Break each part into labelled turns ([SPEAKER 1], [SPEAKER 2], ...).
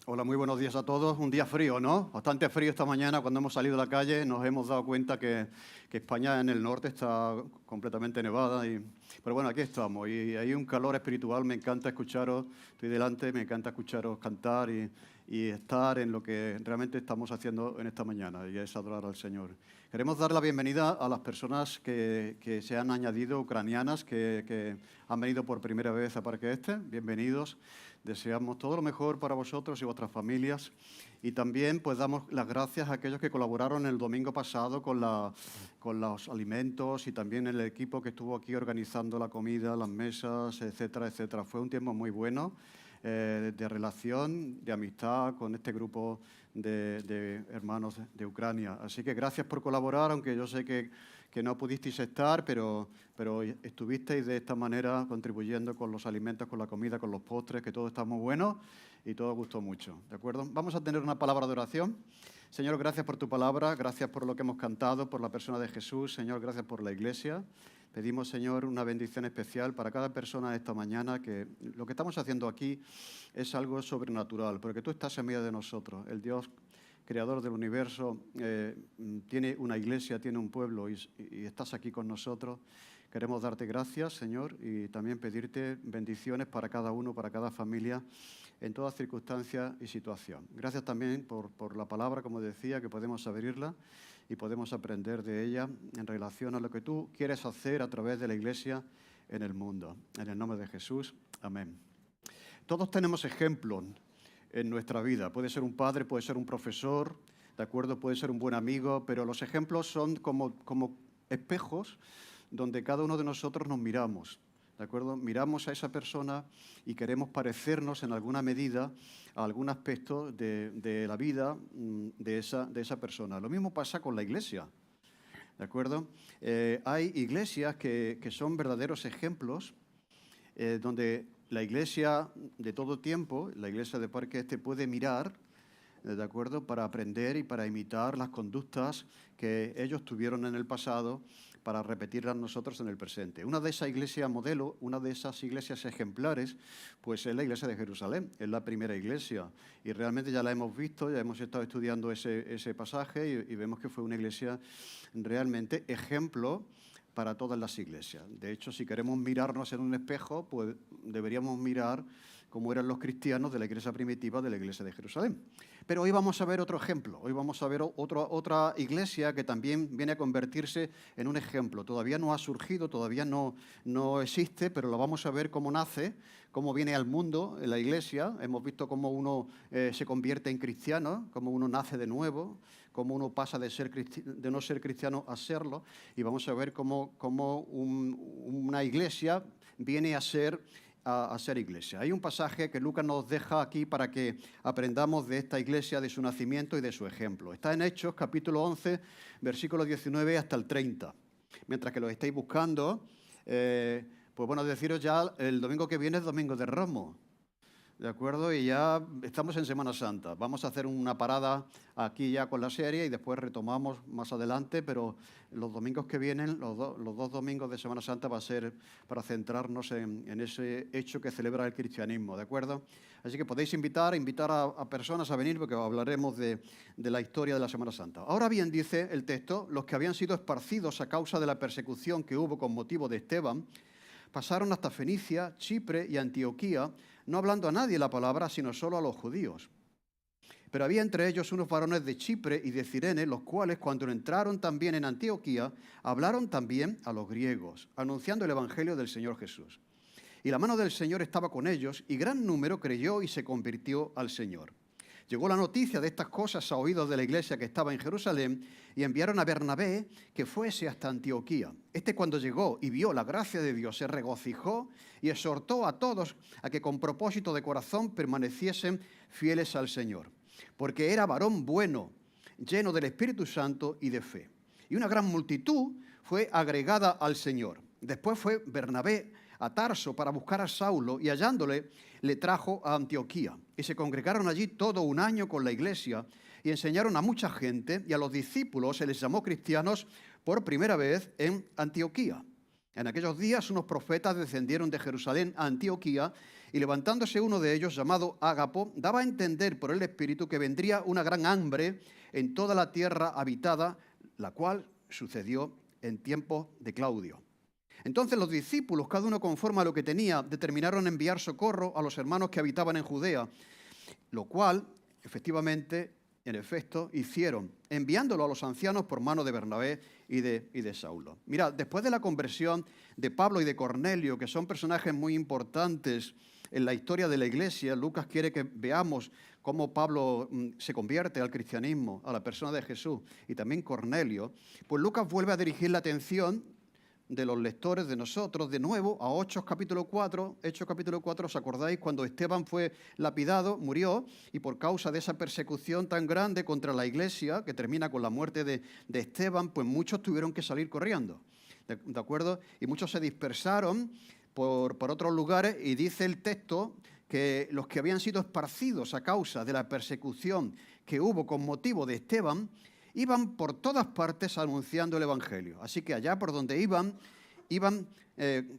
[SPEAKER 1] Hola, muy buenos días a todos. Un día frío, ¿no? Bastante frío esta mañana. Cuando hemos salido a la calle nos hemos dado cuenta que España en el norte está completamente nevada. Pero bueno, aquí estamos. Y hay un calor espiritual. Me encanta escucharos. Estoy delante, me encanta escucharos cantar y estar en lo que realmente estamos haciendo en esta mañana, y es adorar al Señor. Queremos dar la bienvenida a las personas que se han añadido, ucranianas, que han venido por primera vez a Parque Este. Bienvenidos. Deseamos todo lo mejor para vosotros y vuestras familias. Y también pues damos las gracias a aquellos que colaboraron el domingo pasado con los alimentos, y también el equipo que estuvo aquí organizando la comida, las mesas, etcétera, etcétera. Fue un tiempo muy bueno de relación, de amistad con este grupo de hermanos de Ucrania. Así que gracias por colaborar, aunque yo sé que no pudisteis estar, pero estuvisteis de esta manera contribuyendo con los alimentos, con la comida, con los postres, que todo está muy bueno y todo gustó mucho. ¿De acuerdo? Vamos a tener una palabra de oración. Señor, gracias por tu palabra, gracias por lo que hemos cantado, por la persona de Jesús. Señor, gracias por la iglesia. Pedimos, Señor, una bendición especial para cada persona esta mañana, que lo que estamos haciendo aquí es algo sobrenatural, porque tú estás en medio de nosotros. El Dios creador del universo tiene una iglesia, tiene un pueblo y estás aquí con nosotros. Queremos darte gracias, Señor, y también pedirte bendiciones para cada uno, para cada familia, en toda circunstancia y situación. Gracias también por la palabra, como decía, que podemos abrirla y podemos aprender de ella en relación a lo que tú quieres hacer a través de la iglesia en el mundo. En el nombre de Jesús, amén. Todos tenemos ejemplos en nuestra vida. Puede ser un padre, puede ser un profesor, ¿de acuerdo? Puede ser un buen amigo, pero los ejemplos son como espejos donde cada uno de nosotros nos miramos, ¿de acuerdo? Miramos a esa persona y queremos parecernos en alguna medida a algún aspecto de la vida de esa persona. Lo mismo pasa con la iglesia, ¿de acuerdo? Hay iglesias que son verdaderos ejemplos donde la iglesia de todo tiempo, la iglesia de Parque Este, puede mirar, ¿de acuerdo?, para aprender y para imitar las conductas que ellos tuvieron en el pasado, para repetirlas nosotros en el presente. Una de esas iglesias modelo, una de esas iglesias ejemplares, pues es la iglesia de Jerusalén, es la primera iglesia. Y realmente ya la hemos visto, ya hemos estado estudiando ese pasaje y vemos que fue una iglesia realmente ejemplo para todas las iglesias. De hecho, si queremos mirarnos en un espejo, pues deberíamos mirar cómo eran los cristianos de la iglesia primitiva de la iglesia de Jerusalén. Pero hoy vamos a ver otro ejemplo, hoy vamos a ver otra iglesia que también viene a convertirse en un ejemplo. Todavía no ha surgido, todavía no existe, pero lo vamos a ver cómo nace, cómo viene al mundo en la iglesia. Hemos visto cómo uno se convierte en cristiano, cómo uno nace de nuevo, cómo uno pasa de no ser cristiano a serlo, y vamos a ver cómo una iglesia viene a ser iglesia. Hay un pasaje que Lucas nos deja aquí para que aprendamos de esta iglesia, de su nacimiento y de su ejemplo. Está en Hechos, capítulo 11, versículo 19 hasta el 30. Mientras que lo estáis buscando, pues bueno, deciros ya, el domingo que viene es Domingo de Ramos, ¿de acuerdo? Y ya estamos en Semana Santa. Vamos a hacer una parada aquí ya con la serie y después retomamos más adelante, pero los domingos que vienen, los dos domingos de Semana Santa, va a ser para centrarnos en ese hecho que celebra el cristianismo, ¿de acuerdo? Así que podéis invitar a personas a venir, porque hablaremos de la historia de la Semana Santa. Ahora bien, dice el texto, los que habían sido esparcidos a causa de la persecución que hubo con motivo de Esteban, pasaron hasta Fenicia, Chipre y Antioquía, no hablando a nadie la palabra, sino solo a los judíos. Pero había entre ellos unos varones de Chipre y de Cirene, los cuales, cuando entraron también en Antioquía, hablaron también a los griegos, anunciando el evangelio del Señor Jesús. Y la mano del Señor estaba con ellos, y gran número creyó y se convirtió al Señor. Llegó la noticia de estas cosas a oídos de la iglesia que estaba en Jerusalén, y enviaron a Bernabé que fuese hasta Antioquía. Cuando llegó y vio la gracia de Dios, se regocijó y exhortó a todos a que con propósito de corazón permaneciesen fieles al Señor, porque era varón bueno, lleno del Espíritu Santo y de fe. Y una gran multitud fue agregada al Señor. Después fue Bernabé a Tarso para buscar a Saulo, y hallándole le trajo a Antioquía. Y se congregaron allí todo un año con la iglesia y enseñaron a mucha gente, y a los discípulos se les llamó cristianos por primera vez en Antioquía. En aquellos días unos profetas descendieron de Jerusalén a Antioquía y levantándose uno de ellos, llamado Ágapo, daba a entender por el Espíritu que vendría una gran hambre en toda la tierra habitada, la cual sucedió en tiempos de Claudio. Entonces los discípulos, cada uno conforme a lo que tenía, determinaron enviar socorro a los hermanos que habitaban en Judea, lo cual, efectivamente, en efecto, hicieron, enviándolo a los ancianos por mano de Bernabé y de Saulo. Mira, después de la conversión de Pablo y de Cornelio, que son personajes muy importantes en la historia de la iglesia, Lucas quiere que veamos cómo Pablo se convierte al cristianismo, a la persona de Jesús, y también Cornelio, pues Lucas vuelve a dirigir la atención de los lectores, de nosotros, de nuevo a Hechos capítulo 4. Hechos capítulo 4, ¿os acordáis? Cuando Esteban fue lapidado, murió, y por causa de esa persecución tan grande contra la iglesia, que termina con la muerte de Esteban, pues muchos tuvieron que salir corriendo, ¿de acuerdo? Y muchos se dispersaron por otros lugares, y dice el texto que los que habían sido esparcidos a causa de la persecución que hubo con motivo de Esteban, iban por todas partes anunciando el Evangelio. Así que allá por donde iban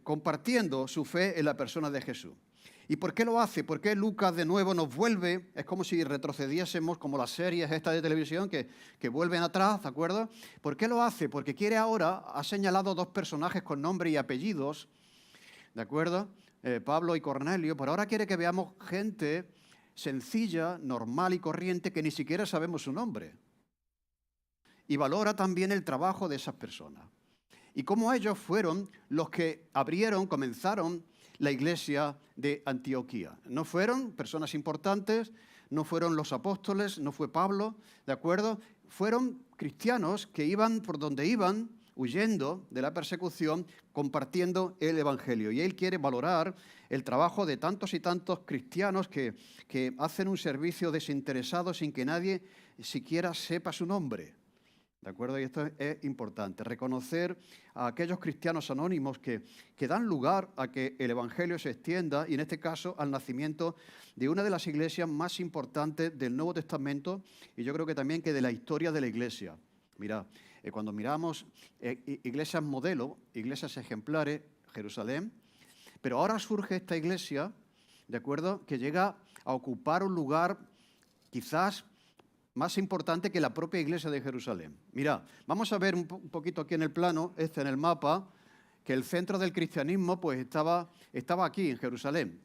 [SPEAKER 1] compartiendo su fe en la persona de Jesús. ¿Y por qué lo hace? ¿Por qué Lucas de nuevo nos vuelve? Es como si retrocediésemos, como las series estas de televisión que vuelven atrás, ¿de acuerdo? ¿Por qué lo hace? Porque quiere ahora, ha señalado dos personajes con nombre y apellidos, ¿de acuerdo? Pablo y Cornelio, pero ahora quiere que veamos gente sencilla, normal y corriente que ni siquiera sabemos su nombre. Y valora también el trabajo de esas personas. Y cómo ellos fueron los que comenzaron la iglesia de Antioquía. No fueron personas importantes, no fueron los apóstoles, no fue Pablo, ¿de acuerdo? Fueron cristianos que iban por donde iban, huyendo de la persecución, compartiendo el Evangelio. Y él quiere valorar el trabajo de tantos y tantos cristianos que hacen un servicio desinteresado sin que nadie siquiera sepa su nombre. ¿De acuerdo? Y esto es importante, reconocer a aquellos cristianos anónimos que dan lugar a que el Evangelio se extienda, y en este caso al nacimiento de una de las iglesias más importantes del Nuevo Testamento, y yo creo que también que de la historia de la iglesia. Mirad, cuando miramos iglesias modelo, iglesias ejemplares, Jerusalén, pero ahora surge esta iglesia, ¿de acuerdo?, que llega a ocupar un lugar quizás más importante que la propia iglesia de Jerusalén. Mirad, vamos a ver un poquito aquí en el plano, en el mapa, que el centro del cristianismo pues estaba aquí, en Jerusalén.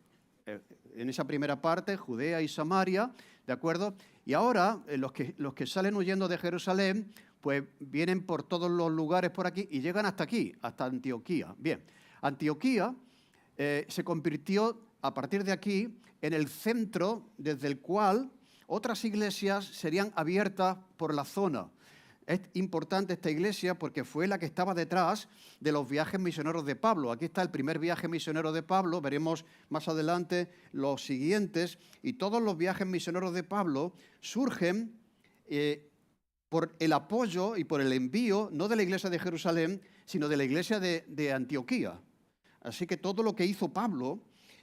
[SPEAKER 1] En esa primera parte, Judea y Samaria, ¿de acuerdo? Y ahora los que salen huyendo de Jerusalén, pues vienen por todos los lugares por aquí y llegan hasta aquí, hasta Antioquía. Bien, Antioquía se convirtió a partir de aquí en el centro desde el cual otras iglesias serían abiertas por la zona. Es importante esta iglesia porque fue la que estaba detrás de los viajes misioneros de Pablo. Aquí está el primer viaje misionero de Pablo, veremos más adelante los siguientes, y todos los viajes misioneros de Pablo surgen por el apoyo y por el envío, no de la iglesia de Jerusalén, sino de la iglesia de Antioquía. Así que todo lo que hizo Pablo,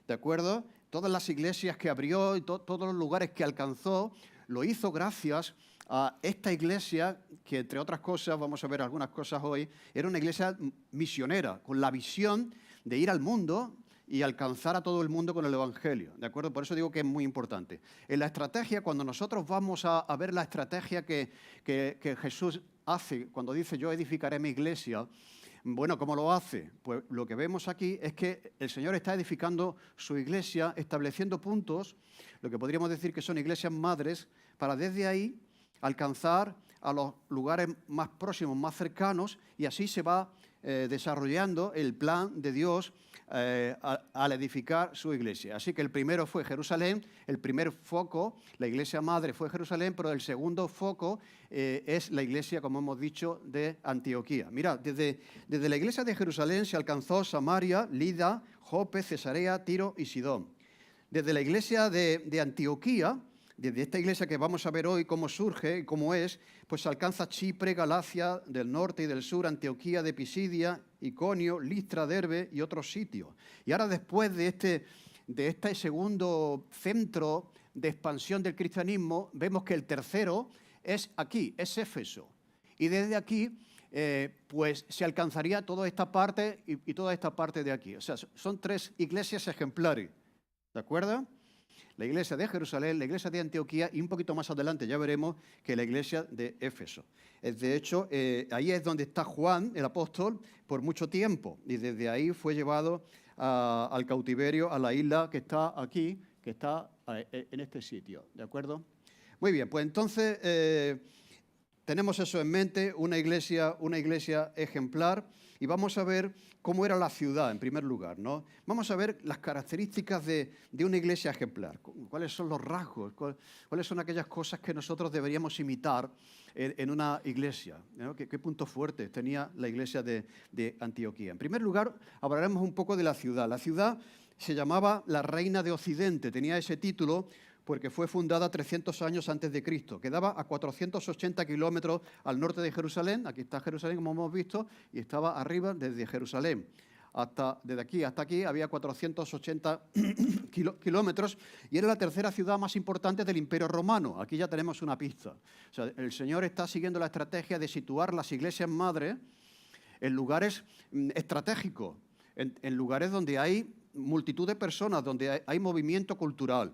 [SPEAKER 1] ¿de acuerdo?, todas las iglesias que abrió y todos los lugares que alcanzó, lo hizo gracias a esta iglesia que, entre otras cosas, vamos a ver algunas cosas hoy, era una iglesia misionera, con la visión de ir al mundo y alcanzar a todo el mundo con el Evangelio, ¿de acuerdo? Por eso digo que es muy importante. En la estrategia, cuando nosotros vamos a ver la estrategia que Jesús hace, cuando dice yo edificaré mi iglesia, bueno, ¿cómo lo hace? Pues lo que vemos aquí es que el Señor está edificando su iglesia, estableciendo puntos, lo que podríamos decir que son iglesias madres, para desde ahí alcanzar a los lugares más próximos, más cercanos, y así se va desarrollando el plan de Dios al edificar su iglesia. Así que el primero fue Jerusalén, el primer foco, la iglesia madre fue Jerusalén, pero el segundo foco es la iglesia, como hemos dicho, de Antioquía. Mirad, desde la iglesia de Jerusalén se alcanzó Samaria, Lida, Jope, Cesarea, Tiro y Sidón. Desde la iglesia de Antioquía, desde esta iglesia que vamos a ver hoy cómo surge y cómo es, pues se alcanza Chipre, Galacia del norte y del sur, Antioquía de Pisidia, Iconio, Listra, Derbe y otros sitios. Y ahora, después de este segundo centro de expansión del cristianismo, vemos que el tercero es aquí, es Éfeso. Y desde aquí pues se alcanzaría toda esta parte y toda esta parte de aquí. O sea, son 3 iglesias ejemplares, ¿de acuerdo? La iglesia de Jerusalén, la iglesia de Antioquía y un poquito más adelante ya veremos que la iglesia de Éfeso. De hecho, ahí es donde está Juan, el apóstol, por mucho tiempo. Y desde ahí fue llevado al cautiverio, a la isla que está aquí, que está en este sitio. ¿De acuerdo? Muy bien, pues entonces tenemos eso en mente, una iglesia ejemplar. Y vamos a ver cómo era la ciudad, en primer lugar, ¿no? Vamos a ver las características de una iglesia ejemplar. ¿Cuáles son los rasgos? ¿Cuáles son aquellas cosas que nosotros deberíamos imitar en una iglesia, ¿no? ¿Qué puntos fuertes tenía la iglesia de Antioquía? En primer lugar, hablaremos un poco de la ciudad. La ciudad se llamaba la Reina de Occidente, tenía ese título porque fue fundada 300 años antes de Cristo. Quedaba a 480 kilómetros al norte de Jerusalén. Aquí está Jerusalén, como hemos visto, y estaba arriba desde Jerusalén. Desde aquí hasta aquí había 480 kilómetros y era la tercera ciudad más importante del Imperio Romano. Aquí ya tenemos una pista. O sea, el Señor está siguiendo la estrategia de situar las iglesias madres en lugares estratégicos, en lugares donde hay multitud de personas, donde hay movimiento cultural,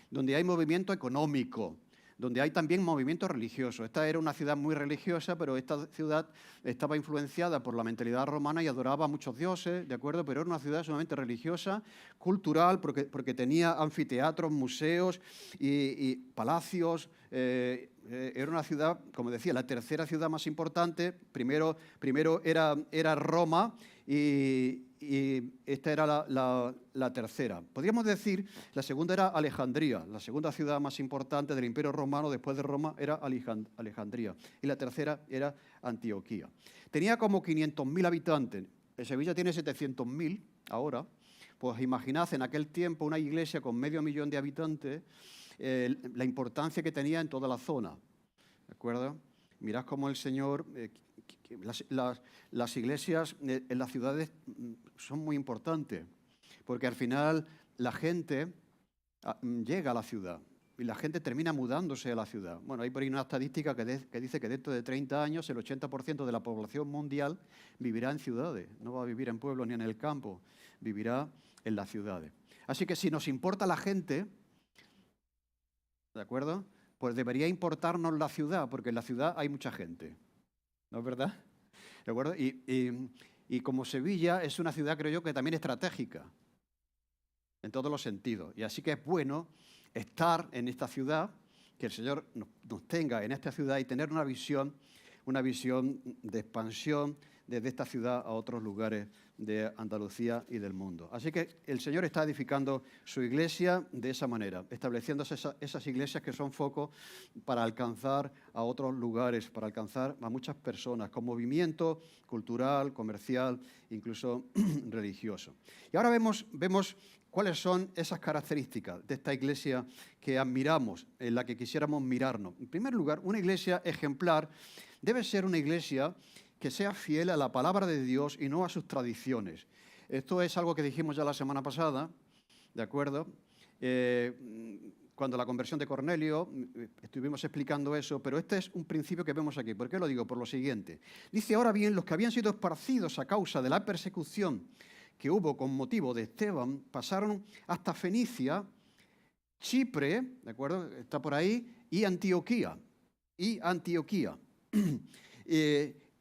[SPEAKER 1] donde hay movimiento económico, donde hay también movimiento religioso. Esta era una ciudad muy religiosa, pero esta ciudad estaba influenciada por la mentalidad romana y adoraba a muchos dioses, ¿de acuerdo? Pero era una ciudad sumamente religiosa, cultural, porque tenía anfiteatros, museos y palacios. Era una ciudad, como decía, la tercera ciudad más importante. Primero era Roma y esta era la tercera. Podríamos decir, la segunda era Alejandría, la segunda ciudad más importante del Imperio Romano después de Roma era Alejandría, y la tercera era Antioquía. Tenía como 500.000 habitantes, Sevilla tiene 700.000 ahora, pues imaginad en aquel tiempo una iglesia con 500.000 de habitantes, la importancia que tenía en toda la zona, ¿de acuerdo? Mirad cómo el Señor... Las iglesias en las ciudades son muy importantes, porque al final la gente llega a la ciudad y la gente termina mudándose a la ciudad. Bueno, hay por ahí una estadística que dice que dentro de 30 años el 80% de la población mundial vivirá en ciudades, no va a vivir en pueblos ni en el campo, vivirá en las ciudades. Así que si nos importa la gente, ¿de acuerdo? Pues debería importarnos la ciudad, porque en la ciudad hay mucha gente. ¿No es verdad? ¿De acuerdo? Y como Sevilla es una ciudad, creo yo, que también estratégica, en todos los sentidos. Y así que es bueno estar en esta ciudad, que el Señor nos tenga en esta ciudad y tener una visión de expansión desde esta ciudad a otros lugares de Andalucía y del mundo. Así que el Señor está edificando su iglesia de esa manera, estableciendo esas iglesias que son focos para alcanzar a otros lugares, para alcanzar a muchas personas, con movimiento cultural, comercial, incluso religioso. Y ahora vemos cuáles son esas características de esta iglesia que admiramos, en la que quisiéramos mirarnos. En primer lugar, una iglesia ejemplar debe ser una iglesia que sea fiel a la palabra de Dios y no a sus tradiciones. Esto es algo que dijimos ya la semana pasada, ¿de acuerdo? Cuando la conversión de Cornelio, estuvimos explicando eso, pero este es un principio que vemos aquí. ¿Por qué lo digo? Por lo siguiente. Dice, ahora bien, los que habían sido esparcidos a causa de la persecución que hubo con motivo de Esteban, pasaron hasta Fenicia, Chipre, ¿de acuerdo? Está por ahí, y Antioquía.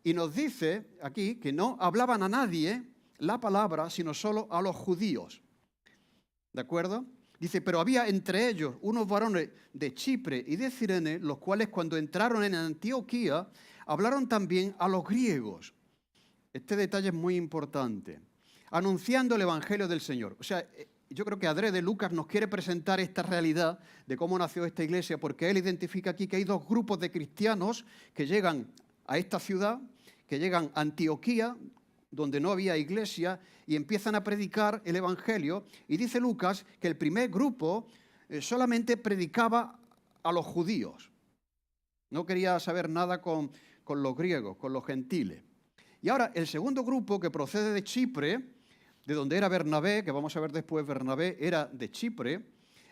[SPEAKER 1] Y nos dice aquí que no hablaban a nadie la palabra, sino solo a los judíos. ¿De acuerdo? Dice, pero había entre ellos unos varones de Chipre y de Cirene, los cuales cuando entraron en Antioquía, hablaron también a los griegos. Este detalle es muy importante. Anunciando el Evangelio del Señor. O sea, yo creo que adrede Lucas nos quiere presentar esta realidad de cómo nació esta iglesia, porque él identifica aquí que hay dos grupos de cristianos que llegan a esta ciudad, que llegan a Antioquía, donde no había iglesia, y empiezan a predicar el Evangelio. Y dice Lucas que el primer grupo solamente predicaba a los judíos. No quería saber nada con los griegos, con los gentiles. Y ahora el segundo grupo, que procede de Chipre, de donde era Bernabé, que vamos a ver después, Bernabé era de Chipre,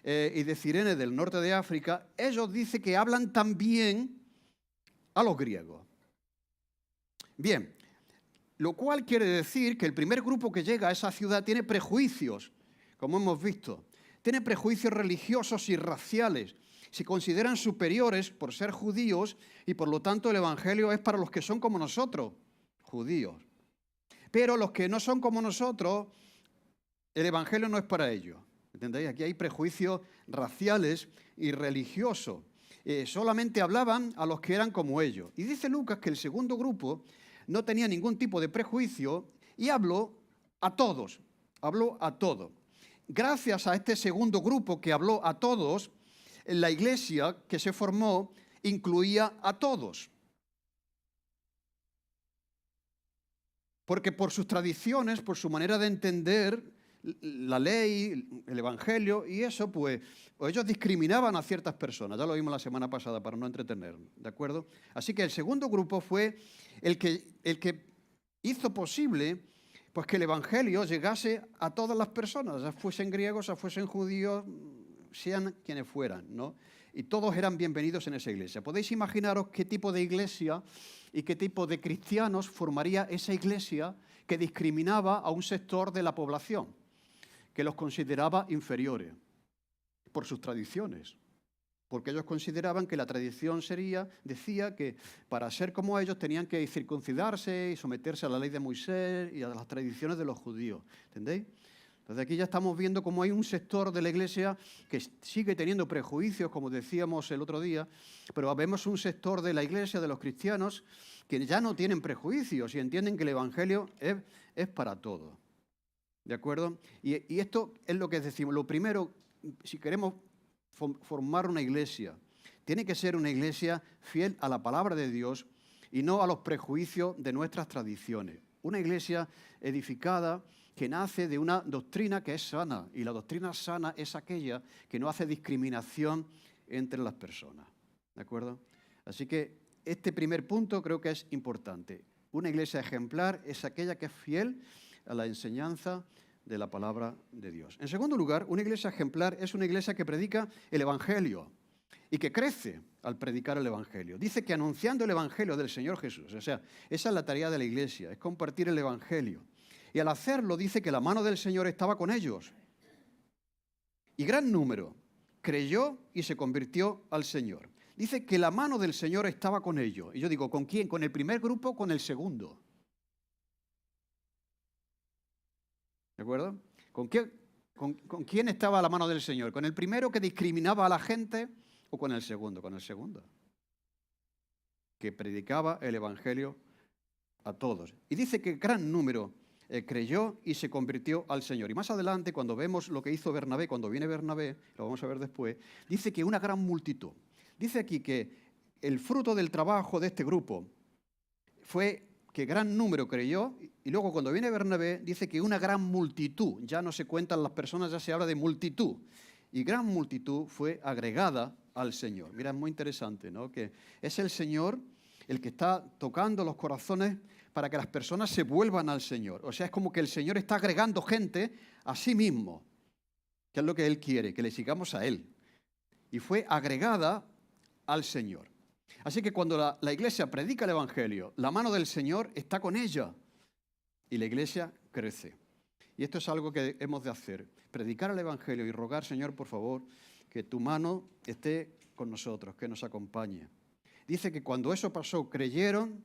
[SPEAKER 1] y de Cirene, del norte de África, ellos dicen que hablan también a los griegos. Bien, lo cual quiere decir que el primer grupo que llega a esa ciudad tiene prejuicios, como hemos visto. Tiene prejuicios religiosos y raciales. Se consideran superiores por ser judíos y por lo tanto el Evangelio es para los que son como nosotros, judíos. Pero los que no son como nosotros, el Evangelio no es para ellos. ¿Entendéis? Aquí hay prejuicios raciales y religiosos. Solamente hablaban a los que eran como ellos. Y dice Lucas que el segundo grupo no tenía ningún tipo de prejuicio y habló a todos. Habló a todos. Gracias a este segundo grupo que habló a todos, la iglesia que se formó incluía a todos. Porque por sus tradiciones, por su manera de entender la ley, el evangelio y eso, pues ellos discriminaban a ciertas personas. Ya lo vimos la semana pasada para no entretenernos, ¿de acuerdo? Así que el segundo grupo fue el que hizo posible pues que el evangelio llegase a todas las personas, ya fuesen griegos, ya fuesen judíos, sean quienes fueran, ¿no? Y todos eran bienvenidos en esa iglesia. ¿Podéis imaginaros qué tipo de iglesia y qué tipo de cristianos formaría esa iglesia que discriminaba a un sector de la población, que los consideraba inferiores por sus tradiciones? Porque ellos consideraban que la tradición decía que para ser como ellos tenían que circuncidarse y someterse a la ley de Moisés y a las tradiciones de los judíos. ¿Entendéis? Entonces aquí ya estamos viendo cómo hay un sector de la iglesia que sigue teniendo prejuicios, como decíamos el otro día, pero vemos un sector de la iglesia, de los cristianos, que ya no tienen prejuicios y entienden que el evangelio es para todos. ¿De acuerdo? Y esto es lo que decimos. Lo primero, si queremos formar una iglesia, tiene que ser una iglesia fiel a la palabra de Dios y no a los prejuicios de nuestras tradiciones. Una iglesia edificada que nace de una doctrina que es sana, y la doctrina sana es aquella que no hace discriminación entre las personas. ¿De acuerdo? Así que este primer punto creo que es importante. Una iglesia ejemplar es aquella que es fiel a la enseñanza de la palabra de Dios. En segundo lugar, una iglesia ejemplar es una iglesia que predica el evangelio y que crece al predicar el evangelio. Dice que anunciando el evangelio del Señor Jesús, o sea, esa es la tarea de la iglesia, es compartir el evangelio. Y al hacerlo dice que la mano del Señor estaba con ellos. Y gran número creyó y se convirtió al Señor. Dice que la mano del Señor estaba con ellos. Y yo digo, ¿con quién? ¿Con el primer grupo o con el segundo? ¿De acuerdo? ¿Con quién estaba la mano del Señor? ¿Con el primero que discriminaba a la gente o con el segundo? Con el segundo, que predicaba el evangelio a todos. Y dice que gran número creyó y se convirtió al Señor. Y más adelante, cuando vemos lo que hizo Bernabé, cuando viene Bernabé, lo vamos a ver después, dice que una gran multitud. Dice aquí que el fruto del trabajo de este grupo fue que gran número creyó, y luego cuando viene Bernabé dice que una gran multitud, ya no se cuentan las personas, ya se habla de multitud, y gran multitud fue agregada al Señor. Mira, es muy interesante, ¿no? Que es el Señor el que está tocando los corazones para que las personas se vuelvan al Señor. O sea, es como que el Señor está agregando gente a sí mismo, que es lo que Él quiere, que le sigamos a Él. Y fue agregada al Señor. Así que cuando la iglesia predica el evangelio, la mano del Señor está con ella y la iglesia crece. Y esto es algo que hemos de hacer, predicar el evangelio y rogar, Señor, por favor, que tu mano esté con nosotros, que nos acompañe. Dice que cuando eso pasó, creyeron,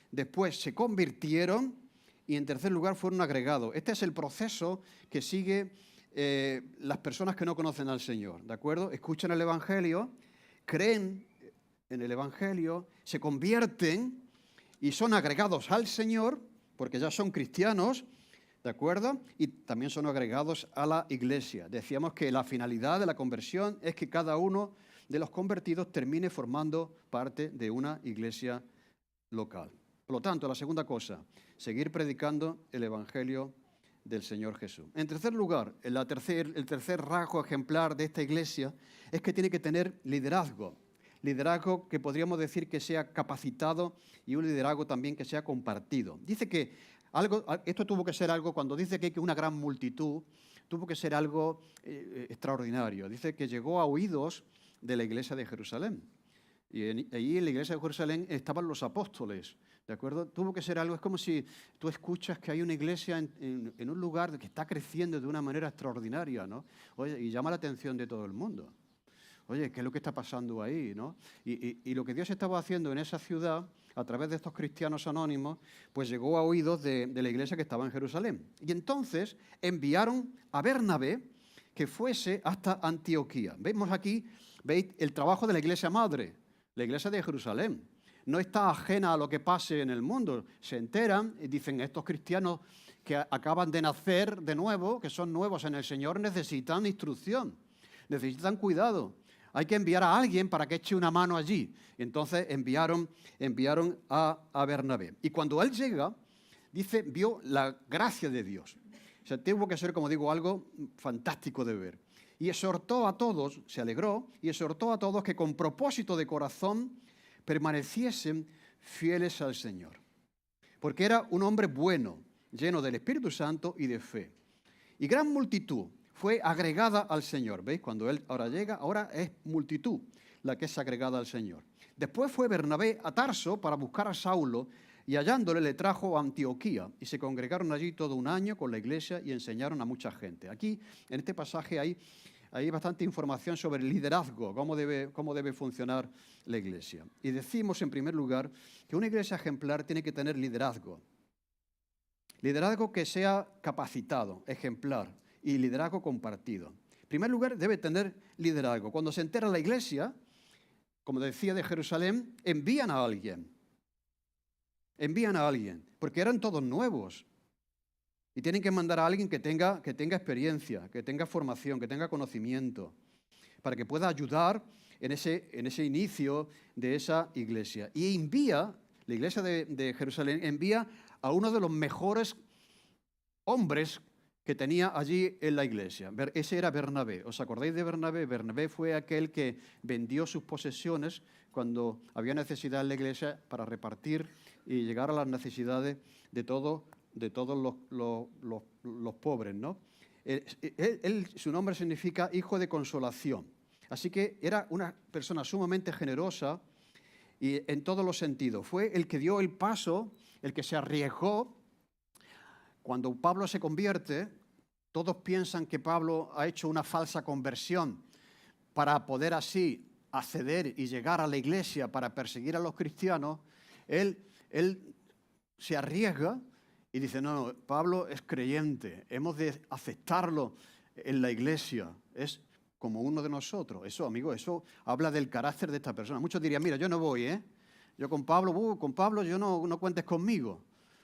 [SPEAKER 1] después se convirtieron y en tercer lugar fueron agregados. Este es el proceso que sigue las personas que no conocen al Señor, ¿de acuerdo? Escuchan el evangelio, creen en el evangelio, se convierten y son agregados al Señor, porque ya son cristianos, ¿de acuerdo? Y también son agregados a la iglesia. Decíamos que la finalidad de la conversión es que cada uno de los convertidos termine formando parte de una iglesia local. Por lo tanto, la segunda cosa, seguir predicando el evangelio del Señor Jesús. En tercer lugar, el tercer rasgo ejemplar de esta iglesia es que tiene que tener liderazgo. Liderazgo que podríamos decir que sea capacitado y un liderazgo también que sea compartido. Dice que esto tuvo que ser algo, cuando dice que hay una gran multitud, tuvo que ser algo extraordinario. Dice que llegó a oídos de la iglesia de Jerusalén. Y allí en la iglesia de Jerusalén estaban los apóstoles, ¿de acuerdo? Tuvo que ser algo, es como si tú escuchas que hay una iglesia en un lugar que está creciendo de una manera extraordinaria, ¿no? Oye, y llama la atención de todo el mundo. Oye, ¿qué es lo que está pasando ahí, no? Y lo que Dios estaba haciendo en esa ciudad, a través de estos cristianos anónimos, pues llegó a oídos de la iglesia que estaba en Jerusalén. Y entonces enviaron a Bernabé que fuese hasta Antioquía. Vemos aquí, veis, el trabajo de la iglesia madre, la iglesia de Jerusalén. No está ajena a lo que pase en el mundo. Se enteran y dicen, estos cristianos que acaban de nacer de nuevo, que son nuevos en el Señor, necesitan instrucción, necesitan cuidado. Hay que enviar a alguien para que eche una mano allí. Y entonces enviaron a Bernabé. Y cuando él llega, dice, vio la gracia de Dios. O sea, tuvo que ser, como digo, algo fantástico de ver. Y exhortó a todos, se alegró, y exhortó a todos que con propósito de corazón permaneciesen fieles al Señor. Porque era un hombre bueno, lleno del Espíritu Santo y de fe. Y gran multitud fue agregada al Señor. ¿Veis? Cuando él ahora llega, ahora es multitud la que es agregada al Señor. Después fue Bernabé a Tarso para buscar a Saulo y hallándole le trajo a Antioquía y se congregaron allí todo un año con la iglesia y enseñaron a mucha gente. Aquí, en este pasaje, hay bastante información sobre el liderazgo, cómo debe funcionar la iglesia. Y decimos, en primer lugar, que una iglesia ejemplar tiene que tener liderazgo. Liderazgo que sea capacitado, ejemplar, y liderazgo compartido. En primer lugar, debe tener liderazgo. Cuando se entera la iglesia, como decía de Jerusalén, envían a alguien. Envían a alguien, porque eran todos nuevos. Y tienen que mandar a alguien que tenga experiencia, que tenga formación, que tenga conocimiento, para que pueda ayudar en ese inicio de esa iglesia. Y envía, la iglesia de Jerusalén, envía a uno de los mejores hombres que tenía allí en la iglesia. Ese era Bernabé. ¿Os acordáis de Bernabé? Bernabé fue aquel que vendió sus posesiones cuando había necesidad en la iglesia para repartir y llegar a las necesidades de todos los pobres, ¿no? Su nombre significa hijo de consolación. Así que era una persona sumamente generosa y en todos los sentidos. Fue el que dio el paso, el que se arriesgó. Cuando Pablo se convierte, todos piensan que Pablo ha hecho una falsa conversión para poder así acceder y llegar a la iglesia para perseguir a los cristianos. Él se arriesga y dice, no, Pablo es creyente, hemos de aceptarlo en la iglesia, es como uno de nosotros. Eso, amigo, eso habla del carácter de esta persona. Muchos dirían, mira, yo no voy, yo con Pablo yo no cuentes conmigo,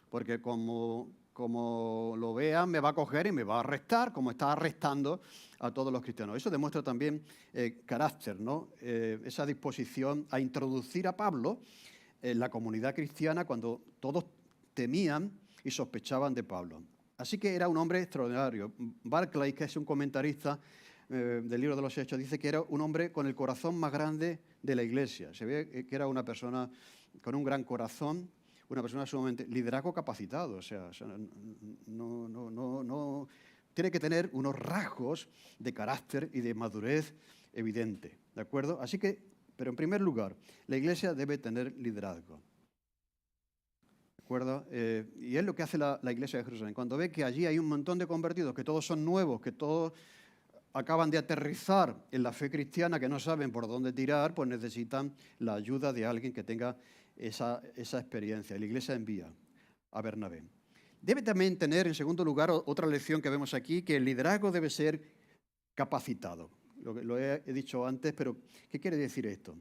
[SPEAKER 1] porque como lo vean, me va a coger y me va a arrestar, como está arrestando a todos los cristianos. Eso demuestra también carácter, ¿no? Esa disposición a introducir a Pablo en la comunidad cristiana cuando todos temían y sospechaban de Pablo. Así que era un hombre extraordinario. Barclay, que es un comentarista del libro de los Hechos, dice que era un hombre con el corazón más grande de la iglesia. Se ve que era una persona con un gran corazón, una persona sumamente liderazgo capacitado, o sea no tiene que tener unos rasgos de carácter y de madurez evidente, ¿de acuerdo? Así que, pero en primer lugar, la iglesia debe tener liderazgo, ¿de acuerdo? Y es lo que hace la iglesia de Jerusalén. Cuando ve que allí hay un montón de convertidos, que todos son nuevos, que todos acaban de aterrizar en la fe cristiana, que no saben por dónde tirar, pues necesitan la ayuda de alguien que tenga esa experiencia. La iglesia envía a Bernabé. Debe también tener, en segundo lugar, otra lección que vemos aquí, que el liderazgo debe ser capacitado. Lo he dicho antes, pero ¿qué quiere decir esto?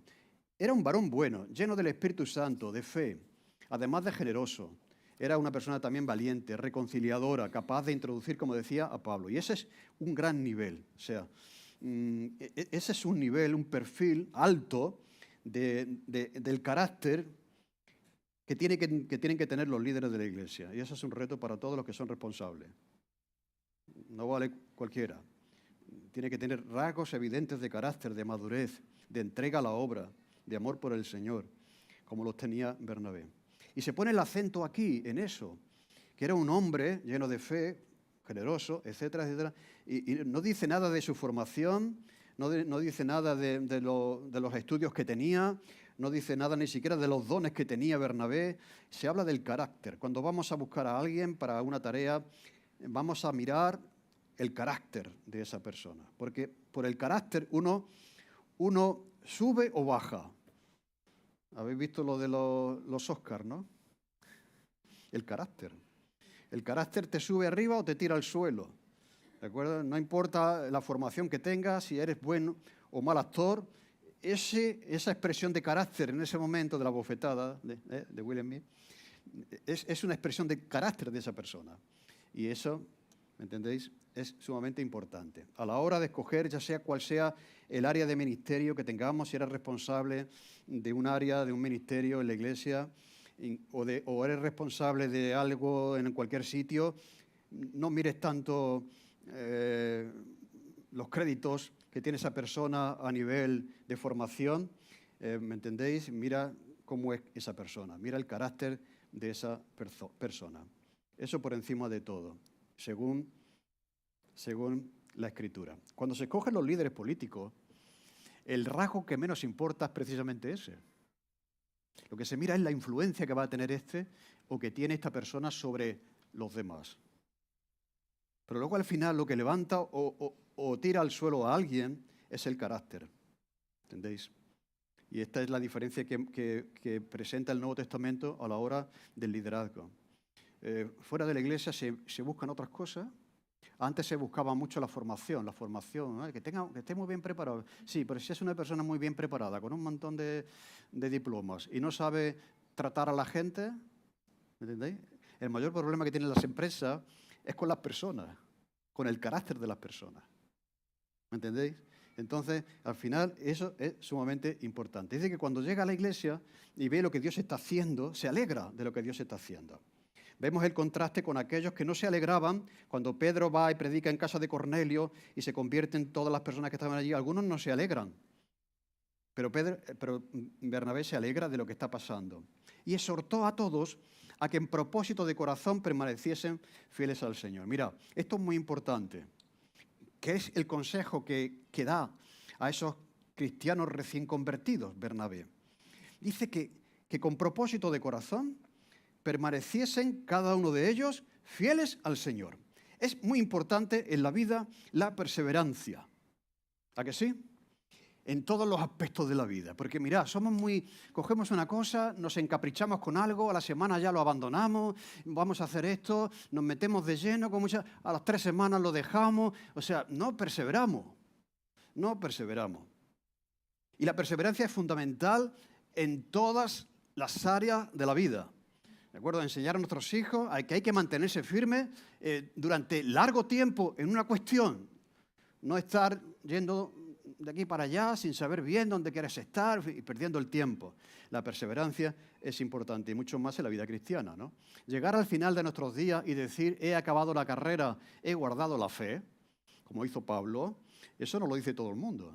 [SPEAKER 1] Era un varón bueno, lleno del Espíritu Santo, de fe, además de generoso. Era una persona también valiente, reconciliadora, capaz de introducir, como decía, a Pablo. Y ese es un gran nivel. O sea, ese es un nivel, un perfil alto del carácter que tienen que tener los líderes de la iglesia. Y eso es un reto para todos los que son responsables. No vale cualquiera. Tiene que tener rasgos evidentes de carácter, de madurez, de entrega a la obra, de amor por el Señor, como los tenía Bernabé. Y se pone el acento aquí, en eso, que era un hombre lleno de fe, generoso, etcétera, etcétera. Y no dice nada de su formación, no dice nada de los estudios que tenía, no dice nada ni siquiera de los dones que tenía Bernabé. Se habla del carácter. Cuando vamos a buscar a alguien para una tarea, vamos a mirar el carácter de esa persona. Porque por el carácter uno sube o baja. Habéis visto lo de los Oscars, ¿no? El carácter. El carácter te sube arriba o te tira al suelo. ¿De acuerdo? No importa la formación que tengas, si eres buen o mal actor, esa expresión de carácter en ese momento de la bofetada de Will Smith es una expresión de carácter de esa persona. Y eso, ¿me entendéis?, es sumamente importante. A la hora de escoger, ya sea cual sea el área de ministerio que tengamos, si eres responsable de un área, de un ministerio en la iglesia, o eres responsable de algo en cualquier sitio, no mires tanto los créditos que tiene esa persona a nivel de formación, ¿me entendéis? Mira cómo es esa persona, mira el carácter de esa persona. Eso por encima de todo, según la Escritura. Cuando se escogen los líderes políticos, el rasgo que menos importa es precisamente ese. Lo que se mira es la influencia que va a tener o que tiene esta persona sobre los demás. Pero luego al final lo que levanta o tira al suelo a alguien es el carácter. ¿Entendéis? Y esta es la diferencia que presenta el Nuevo Testamento a la hora del liderazgo. Fuera de la iglesia se buscan otras cosas. Antes se buscaba mucho la formación, ¿no? que esté muy bien preparado. Sí, pero si es una persona muy bien preparada, con un montón de diplomas y no sabe tratar a la gente, ¿me entendéis? El mayor problema que tienen las empresas es con las personas, con el carácter de las personas. ¿Me entendéis? Entonces, al final, eso es sumamente importante. Dice que cuando llega a la iglesia y ve lo que Dios está haciendo, se alegra de lo que Dios está haciendo. Vemos el contraste con aquellos que no se alegraban cuando Pedro va y predica en casa de Cornelio y se convierten todas las personas que estaban allí. Algunos no se alegran, pero Bernabé se alegra de lo que está pasando. Y exhortó a todos a que en propósito de corazón permaneciesen fieles al Señor. Mira, esto es muy importante, que es el consejo que da a esos cristianos recién convertidos, Bernabé. Dice que con propósito de corazón permaneciesen cada uno de ellos fieles al Señor. Es muy importante en la vida la perseverancia. ¿A que sí? En todos los aspectos de la vida. Porque mirad, cogemos una cosa, nos encaprichamos con algo, a la semana ya lo abandonamos, vamos a hacer esto, nos metemos de lleno, a las 3 semanas lo dejamos. O sea, no perseveramos. Y la perseverancia es fundamental en todas las áreas de la vida. ¿De acuerdo? Enseñar a nuestros hijos que hay que mantenerse firmes durante largo tiempo en una cuestión. No estar yendo de aquí para allá sin saber bien dónde quieres estar y perdiendo el tiempo. La perseverancia es importante y mucho más en la vida cristiana, ¿no? Llegar al final de nuestros días y decir, he acabado la carrera, he guardado la fe, como hizo Pablo, eso no lo dice todo el mundo.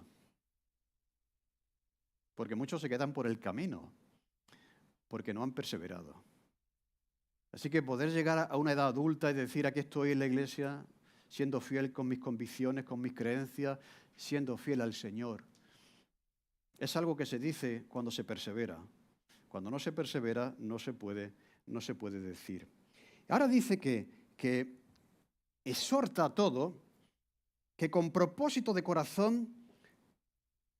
[SPEAKER 1] Porque muchos se quedan por el camino, porque no han perseverado. Así que poder llegar a una edad adulta y decir, aquí estoy en la iglesia, siendo fiel con mis convicciones, con mis creencias, siendo fiel al Señor, es algo que se dice cuando se persevera. Cuando no se persevera, no se puede decir. Ahora dice que exhorta a todo que con propósito de corazón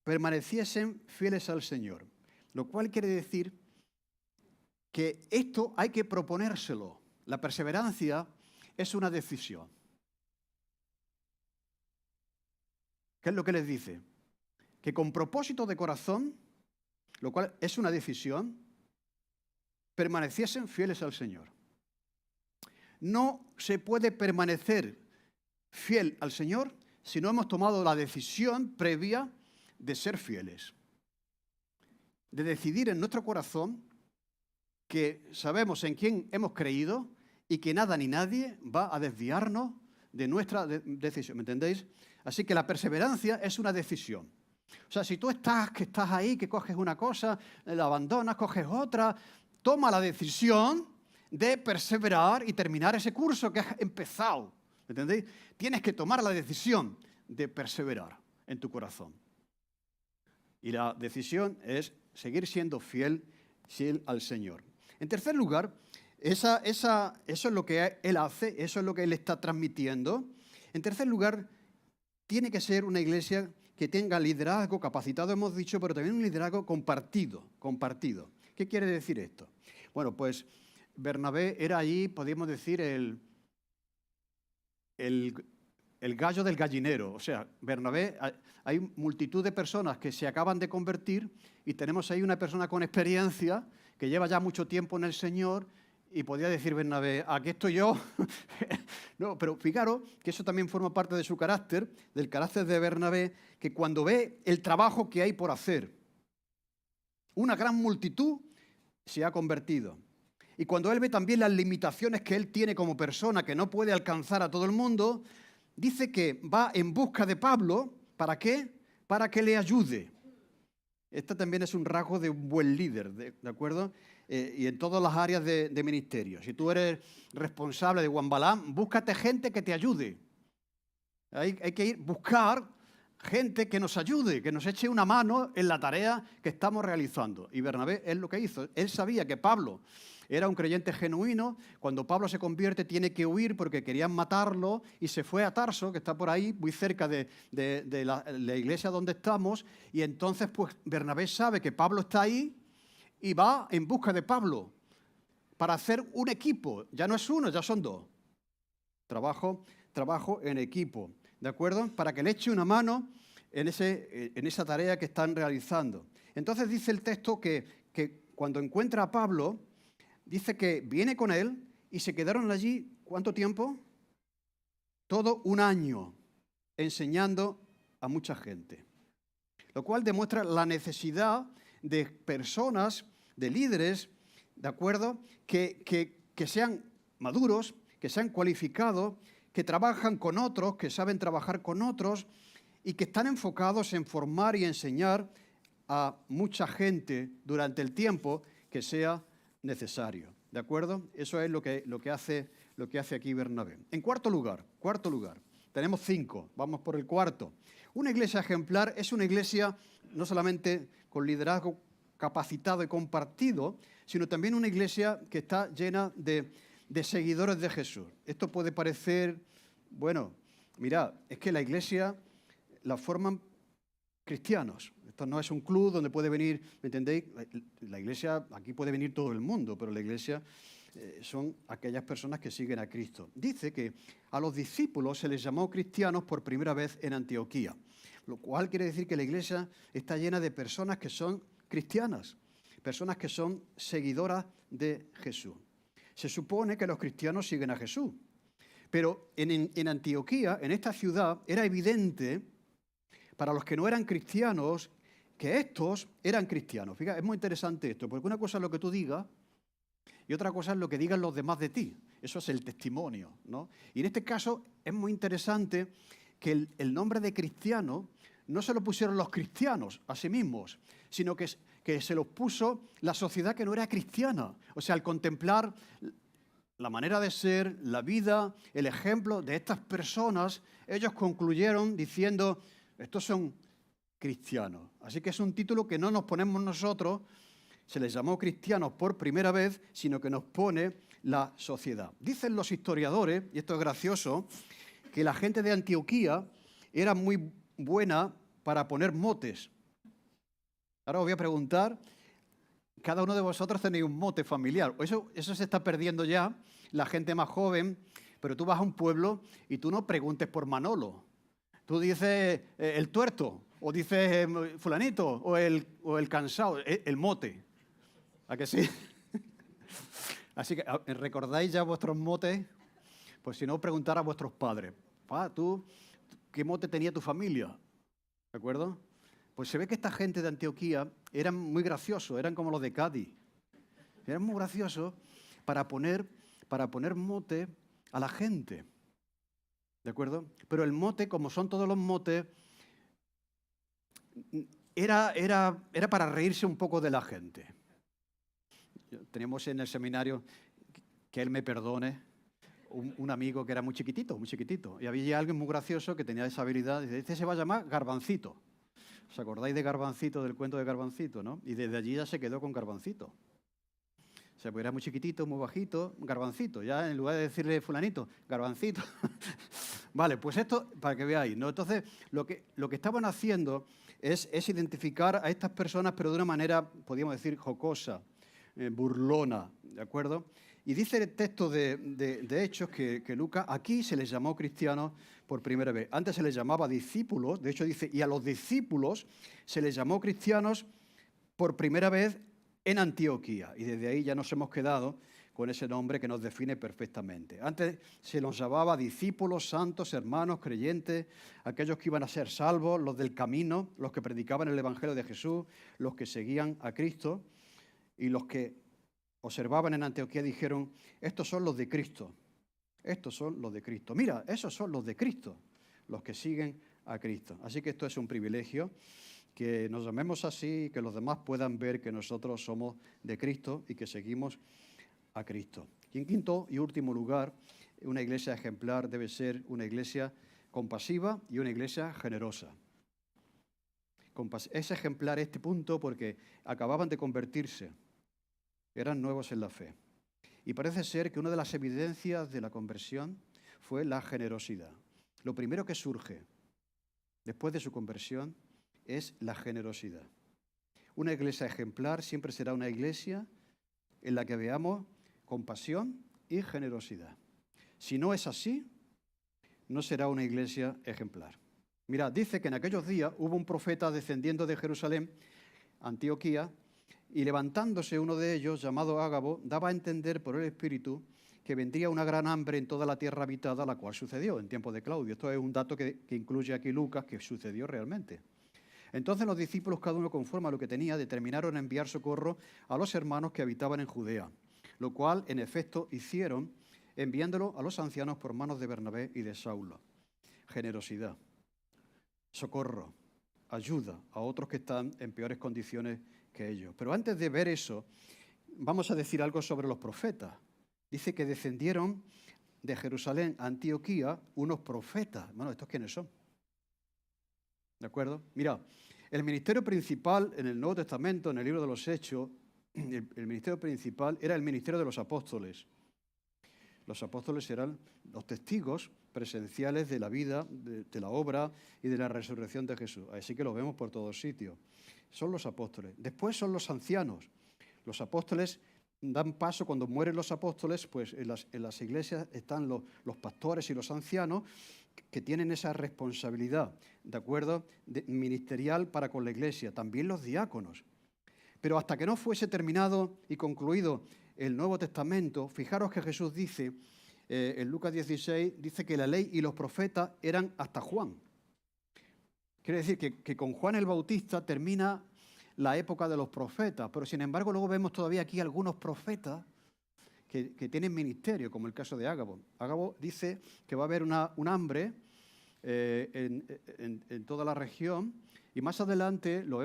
[SPEAKER 1] permaneciesen fieles al Señor, lo cual quiere decir que esto hay que proponérselo. La perseverancia es una decisión. ¿Qué es lo que les dice? Que con propósito de corazón, lo cual es una decisión, permaneciesen fieles al Señor. No se puede permanecer fiel al Señor si no hemos tomado la decisión previa de ser fieles. De decidir en nuestro corazón que sabemos en quién hemos creído y que nada ni nadie va a desviarnos de nuestra decisión. ¿Me entendéis? Así que la perseverancia es una decisión. O sea, si tú estás ahí, que coges una cosa, la abandonas, coges otra, toma la decisión de perseverar y terminar ese curso que has empezado. ¿Me entendéis? Tienes que tomar la decisión de perseverar. en tu corazón. Y la decisión es seguir siendo fiel al Señor. En tercer lugar, eso es lo que Él hace, eso es lo que Él está transmitiendo. En tercer lugar, tiene que ser una iglesia que tenga liderazgo capacitado, hemos dicho, pero también un liderazgo compartido. ¿Qué quiere decir esto? Bueno, pues Bernabé era allí, podríamos decir, el gallo del gallinero. O sea, Bernabé, hay multitud de personas que se acaban de convertir y tenemos ahí una persona con experiencia que lleva ya mucho tiempo en el Señor y podría decir Bernabé, aquí estoy yo. No, pero fijaros que eso también forma parte de su carácter, del carácter de Bernabé, que cuando ve el trabajo que hay por hacer, una gran multitud se ha convertido. Y cuando él ve también las limitaciones que él tiene como persona, que no puede alcanzar a todo el mundo, dice que va en busca de Pablo. ¿Para qué? Para que le ayude. Este también es un rasgo de un buen líder, ¿de acuerdo? Y en todas las áreas de ministerio. Si tú eres responsable de Guambalán, búscate gente que te ayude. Hay que buscar gente que nos ayude, que nos eche una mano en la tarea que estamos realizando. Y Bernabé es lo que hizo. Él sabía que Pablo era un creyente genuino. Cuando Pablo se convierte tiene que huir porque querían matarlo y se fue a Tarso, que está por ahí, muy cerca de la iglesia donde estamos. Y entonces pues Bernabé sabe que Pablo está ahí y va en busca de Pablo para hacer un equipo. Ya no es uno, ya son dos. Trabajo en equipo, ¿de acuerdo? Para que le eche una mano en esa tarea que están realizando. Entonces dice el texto que cuando encuentra a Pablo, dice que viene con él y se quedaron allí, ¿cuánto tiempo? Todo un año, enseñando a mucha gente. Lo cual demuestra la necesidad de personas, de líderes, ¿de acuerdo? Que sean maduros, que sean cualificados, que trabajan con otros, que saben trabajar con otros y que están enfocados en formar y enseñar a mucha gente durante el tiempo que sea necesario. ¿De acuerdo? Eso es lo que hace aquí Bernabé. En cuarto lugar, tenemos 5, vamos por el cuarto. Una iglesia ejemplar es una iglesia no solamente con liderazgo capacitado y compartido, sino también una iglesia que está llena de seguidores de Jesús. Esto puede parecer, bueno, mirad, es que la iglesia la forman cristianos. Esto no es un club donde puede venir, ¿me entendéis? La iglesia, aquí puede venir todo el mundo, pero la iglesia son aquellas personas que siguen a Cristo. Dice que a los discípulos se les llamó cristianos por primera vez en Antioquía, lo cual quiere decir que la iglesia está llena de personas que son cristianas, personas que son seguidoras de Jesús. Se supone que los cristianos siguen a Jesús, pero en Antioquía, en esta ciudad, era evidente para los que no eran cristianos que estos eran cristianos. Fíjate, es muy interesante esto, porque una cosa es lo que tú digas y otra cosa es lo que digan los demás de ti. Eso es el testimonio, ¿no? Y en este caso es muy interesante que el nombre de cristiano no se lo pusieron los cristianos a sí mismos, sino que se los puso la sociedad que no era cristiana. O sea, al contemplar la manera de ser, la vida, el ejemplo de estas personas, ellos concluyeron diciendo, estos son cristianos. Así que es un título que no nos ponemos nosotros, se les llamó cristianos por primera vez, sino que nos pone la sociedad. Dicen los historiadores, y esto es gracioso, que la gente de Antioquía era muy buena para poner motes. Ahora os voy a preguntar, cada uno de vosotros tenéis un mote familiar. Eso se está perdiendo ya, la gente más joven, pero tú vas a un pueblo y tú no preguntes por Manolo. Tú dices el tuerto, o dices fulanito, o el cansado, el mote. ¿A que sí? Así que, ¿recordáis ya vuestros motes? Pues si no, preguntar a vuestros padres. ¿Tú qué mote tenía tu familia? ¿De acuerdo? Pues se ve que esta gente de Antioquía eran muy graciosos, eran como los de Cádiz. Eran muy graciosos para poner mote a la gente. ¿De acuerdo? Pero el mote, como son todos los motes, era para reírse un poco de la gente. Teníamos en el seminario, que él me perdone, un amigo que era muy chiquitito, muy chiquitito. Y había alguien muy gracioso que tenía esa habilidad. Dice, este se va a llamar Garbancito. ¿Os acordáis de Garbancito, del cuento de Garbancito, no? Y desde allí ya se quedó con Garbancito. O sea, pues era muy chiquitito, muy bajito, Garbancito. Ya en lugar de decirle fulanito, Garbancito. Vale, pues esto, para que veáis, ¿no? Entonces, lo que estaban haciendo es identificar a estas personas, pero de una manera, podríamos decir, jocosa, burlona, ¿de acuerdo? Y dice el texto de Hechos que Lucas, aquí se les llamó cristianos por primera vez. Antes se les llamaba discípulos, de hecho dice, y a los discípulos se les llamó cristianos por primera vez en Antioquía. Y desde ahí ya nos hemos quedado con ese nombre que nos define perfectamente. Antes se los llamaba discípulos, santos, hermanos, creyentes, aquellos que iban a ser salvos, los del camino, los que predicaban el Evangelio de Jesús, los que seguían a Cristo, y los que observaban en Antioquía dijeron, estos son los de Cristo, estos son los de Cristo. Mira, esos son los de Cristo, los que siguen a Cristo. Así que esto es un privilegio, que nos llamemos así, que los demás puedan ver que nosotros somos de Cristo y que seguimos a Cristo. Y en quinto y último lugar, una iglesia ejemplar debe ser una iglesia compasiva y una iglesia generosa. Es ejemplar este punto porque acababan de convertirse, eran nuevos en la fe. Y parece ser que una de las evidencias de la conversión fue la generosidad. Lo primero que surge después de su conversión es la generosidad. Una iglesia ejemplar siempre será una iglesia en la que veamos compasión y generosidad. Si no es así, no será una iglesia ejemplar. Mirad, dice que en aquellos días hubo un profeta descendiendo de Jerusalén, Antioquía, y levantándose uno de ellos, llamado Ágabo, daba a entender por el Espíritu que vendría una gran hambre en toda la tierra habitada, la cual sucedió en tiempo de Claudio. Esto es un dato que incluye aquí Lucas, que sucedió realmente. Entonces los discípulos, cada uno conforme a lo que tenía, determinaron enviar socorro a los hermanos que habitaban en Judea, lo cual, en efecto, hicieron, enviándolo a los ancianos por manos de Bernabé y de Saulo. Generosidad, socorro, ayuda a otros que están en peores condiciones que ellos. Pero antes de ver eso, vamos a decir algo sobre los profetas. Dice que descendieron de Jerusalén a Antioquía unos profetas. Bueno, ¿estos quiénes son? ¿De acuerdo? Mira, el ministerio principal en el Nuevo Testamento, en el libro de los Hechos, el ministerio principal era el ministerio de los apóstoles. Los apóstoles eran los testigos presenciales de la vida, de la obra y de la resurrección de Jesús. Así que lo vemos por todos sitios. Son los apóstoles. Después son los ancianos. Los apóstoles dan paso, cuando mueren los apóstoles, pues en las iglesias están los pastores y los ancianos que tienen esa responsabilidad, ¿de acuerdo?, ministerial para con la iglesia. También los diáconos. Pero hasta que no fuese terminado y concluido el Nuevo Testamento, fijaros que Jesús dice, en Lucas 16, dice que la ley y los profetas eran hasta Juan. Quiere decir que con Juan el Bautista termina la época de los profetas, pero sin embargo luego vemos todavía aquí algunos profetas que tienen ministerio, como el caso de Ágabo. Ágabo dice que va a haber un hambre en toda la región, y más adelante lo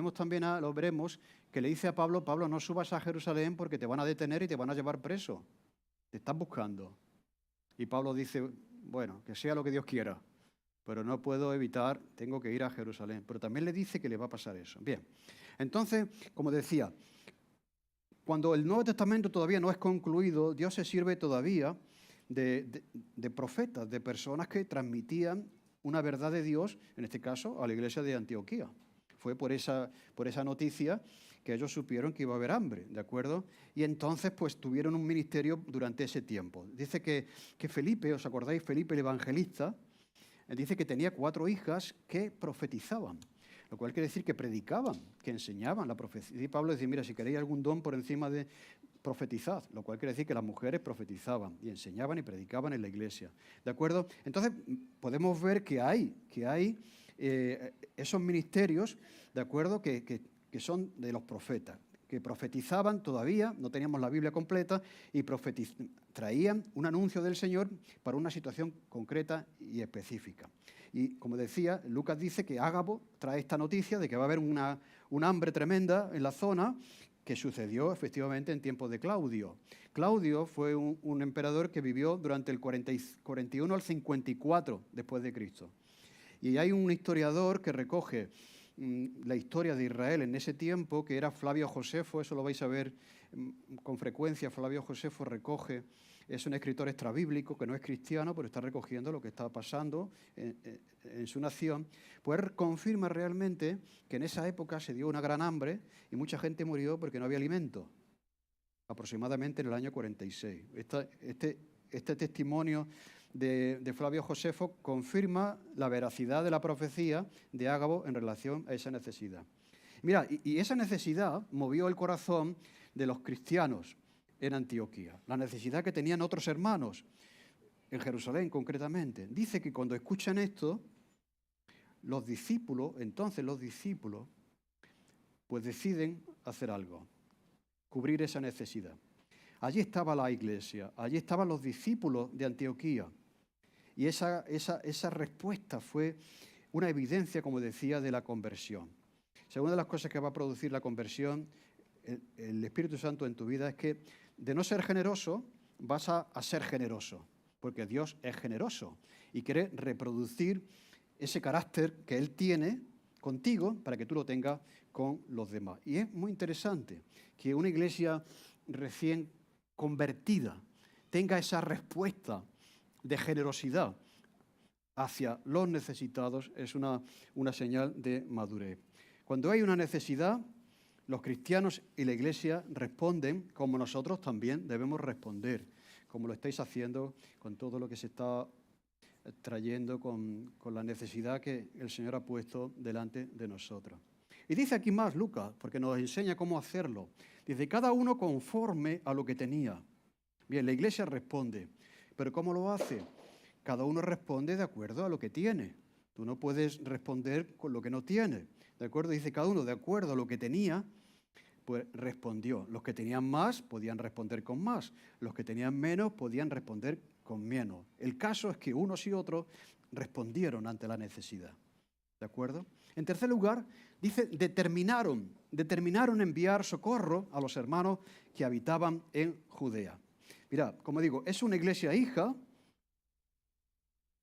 [SPEAKER 1] veremos, que le dice a Pablo, Pablo, no subas a Jerusalén porque te van a detener y te van a llevar preso. Te están buscando. Y Pablo dice, bueno, que sea lo que Dios quiera, pero no puedo evitar, tengo que ir a Jerusalén. Pero también le dice que le va a pasar eso. Bien, entonces, como decía, cuando el Nuevo Testamento todavía no es concluido, Dios se sirve todavía de profetas, de personas que transmitían una verdad de Dios, en este caso, a la iglesia de Antioquía. Fue por esa noticia que ellos supieron que iba a haber hambre, ¿de acuerdo? Y entonces, pues, tuvieron un ministerio durante ese tiempo. Dice que Felipe, ¿os acordáis? Felipe el evangelista, dice que tenía 4 hijas que profetizaban, lo cual quiere decir que predicaban, que enseñaban la profecía. Y Pablo dice, mira, si queréis algún don por encima de profetizad, lo cual quiere decir que las mujeres profetizaban y enseñaban y predicaban en la iglesia, ¿de acuerdo? Entonces, podemos ver que hay esos ministerios, ¿de acuerdo?, que son de los profetas, que profetizaban todavía, no teníamos la Biblia completa, y traían un anuncio del Señor para una situación concreta y específica. Y como decía, Lucas dice que Ágabo trae esta noticia de que va a haber un hambre tremenda en la zona, que sucedió efectivamente en tiempos de Claudio. Claudio fue un emperador que vivió durante el 41 al 54 después de Cristo. Y hay un historiador que recoge la historia de Israel en ese tiempo, que era Flavio Josefo, eso lo vais a ver con frecuencia. Flavio Josefo recoge, es un escritor extrabíblico que no es cristiano, pero está recogiendo lo que está pasando en su nación, pues confirma realmente que en esa época se dio una gran hambre y mucha gente murió porque no había alimento, aproximadamente en el año 46. Este testimonio de Flavio Josefo confirma la veracidad de la profecía de Ágabo en relación a esa necesidad. Mira, y esa necesidad movió el corazón de los cristianos en Antioquía, la necesidad que tenían otros hermanos, en Jerusalén concretamente. Dice que cuando escuchan esto, los discípulos, pues deciden hacer algo, cubrir esa necesidad. Allí estaba la iglesia, allí estaban los discípulos de Antioquía. Y esa respuesta fue una evidencia, como decía, de la conversión. Una de las cosas que va a producir la conversión, el Espíritu Santo en tu vida, es que de no ser generoso, vas a ser generoso, porque Dios es generoso y quiere reproducir ese carácter que Él tiene contigo para que tú lo tengas con los demás. Y es muy interesante que una iglesia recién convertida tenga esa respuesta de generosidad hacia los necesitados. Es una señal de madurez. Cuando hay una necesidad, los cristianos y la iglesia responden como nosotros también debemos responder, como lo estáis haciendo con todo lo que se está trayendo, con la necesidad que el Señor ha puesto delante de nosotros. Y dice aquí más Lucas, porque nos enseña cómo hacerlo. Dice, cada uno conforme a lo que tenía. Bien, la iglesia responde, pero ¿cómo lo hace? Cada uno responde de acuerdo a lo que tiene. Tú no puedes responder con lo que no tienes. ¿De acuerdo? Dice cada uno de acuerdo a lo que tenía, pues respondió. Los que tenían más podían responder con más. Los que tenían menos podían responder con menos. El caso es que unos y otros respondieron ante la necesidad. ¿De acuerdo? En tercer lugar, dice, determinaron enviar socorro a los hermanos que habitaban en Judea. Mira, como digo, es una iglesia hija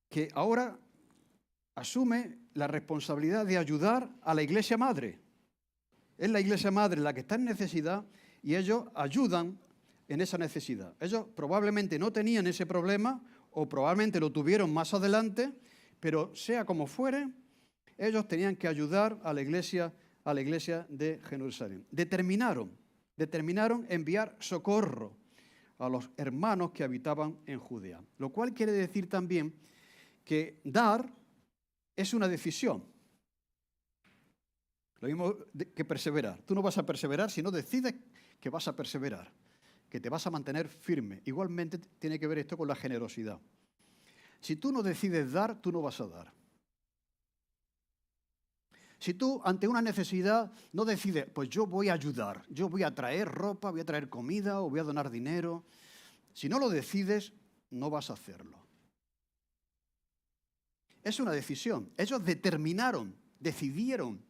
[SPEAKER 1] que ahora asume la responsabilidad de ayudar a la iglesia madre. Es la iglesia madre la que está en necesidad y ellos ayudan en esa necesidad. Ellos probablemente no tenían ese problema o probablemente lo tuvieron más adelante, pero sea como fuere, ellos tenían que ayudar a la iglesia de Jerusalén. Determinaron enviar socorro a los hermanos que habitaban en Judea, lo cual quiere decir también que dar es una decisión. Lo mismo que perseverar. Tú no vas a perseverar si no decides que vas a perseverar, que te vas a mantener firme. Igualmente tiene que ver esto con la generosidad. Si tú no decides dar, tú no vas a dar. Si tú ante una necesidad no decides, pues yo voy a ayudar, yo voy a traer ropa, voy a traer comida o voy a donar dinero, si no lo decides, no vas a hacerlo. Es una decisión. Ellos decidieron